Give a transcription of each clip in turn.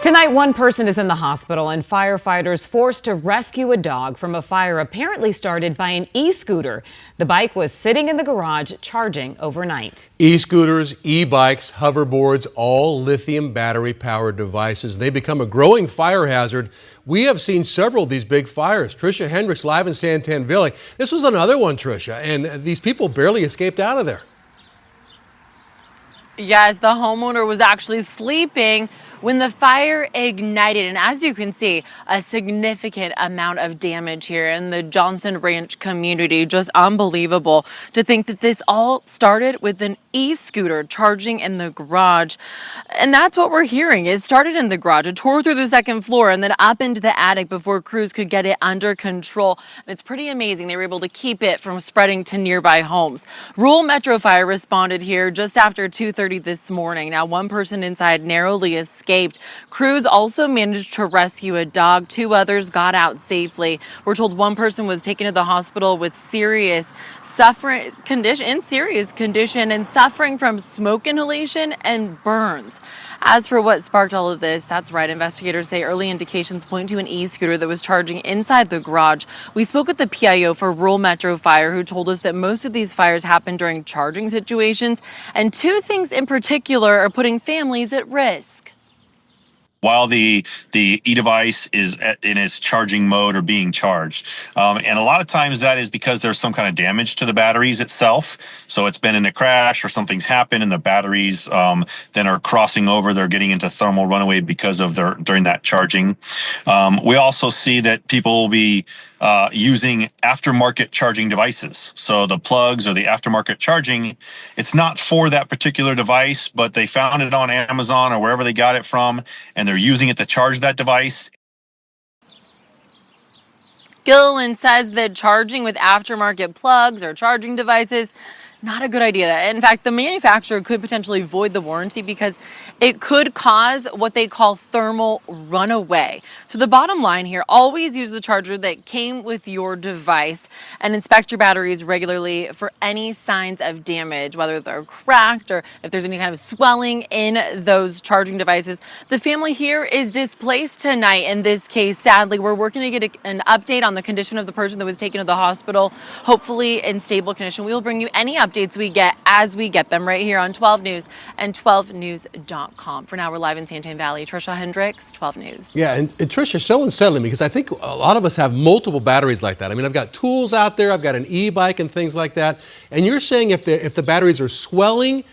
Tonight, one person is in the hospital and firefighters forced to rescue a dog from a fire apparently started by an e-scooter. The bike was sitting in the garage charging overnight. E-scooters, e-bikes, hoverboards, all lithium battery powered devices. They become a growing fire hazard. We have seen several of these big fires. Tricia Hendricks live in Santanville. This was another one, Tricia, and these people barely escaped out of there. Yes, the homeowner was actually sleeping when the fire ignited, and as you can see, a significant amount of damage here in the Johnson Ranch community. Just unbelievable to think that this all started with an e-scooter charging in the garage. And that's what we're hearing. It started in the garage, it tore through the second floor and then up into the attic before crews could get it under control. And it's pretty amazing they were able to keep it from spreading to nearby homes. Rural Metro Fire responded here just after 2:30 this morning. Now, one person inside narrowly escaped. Crews also managed to rescue a dog. Two others got out safely. We're told one person was taken to the hospital with serious condition and suffering from smoke inhalation and burns. As for what sparked all of this, that's right, investigators say early indications point to an e-scooter that was charging inside the garage. We spoke with the PIO for Rural Metro Fire, who told us that most of these fires happen during charging situations, and two things in particular are putting families at risk. While the e-device is in its charging mode or being charged. And a lot of times that is because there's some kind of damage to the batteries itself. So it's been in a crash or something's happened and the batteries then are crossing over. They're getting into thermal runaway because of during that charging. We also see that people will be using aftermarket charging devices. So the plugs or the aftermarket charging, it's not for that particular device, but they found it on Amazon or wherever they got it from, and they're using it to charge that device. Gilliland says that charging with aftermarket plugs or charging devices, not a good idea. In fact, the manufacturer could potentially void the warranty because it could cause what they call thermal runaway. So the bottom line here, always use the charger that came with your device and inspect your batteries regularly for any signs of damage, whether they're cracked or if there's any kind of swelling in those charging devices. The family here is displaced tonight in this case. Sadly, we're working to get an update on the condition of the person that was taken to the hospital, hopefully in stable condition. We will bring you any updates we get as we get them right here on 12 News and 12news.com. For now, we're live in Santan Valley. Tricia Hendricks, 12 News. Yeah, and Tricia, so unsettling because I think a lot of us have multiple batteries like that. I mean, I've got tools out there, I've got an e-bike and things like that. And you're saying if the batteries are swelling,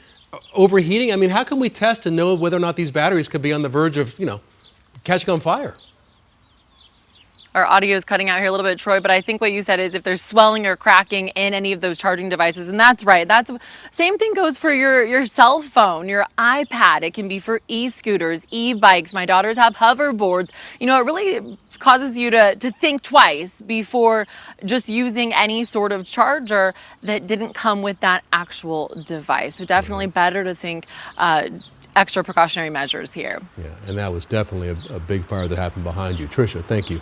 overheating, I mean, how can we test to know whether or not these batteries could be on the verge of, catching on fire? Our audio is cutting out here a little bit, Troy, but I think what you said is if there's swelling or cracking in any of those charging devices, and that's right. Same thing goes for your cell phone, your iPad. It can be for e-scooters, e-bikes. My daughters have hoverboards. It really causes you to think twice before just using any sort of charger that didn't come with that actual device. So definitely better to think extra precautionary measures here. Yeah, and that was definitely a big fire that happened behind you. Tricia, thank you.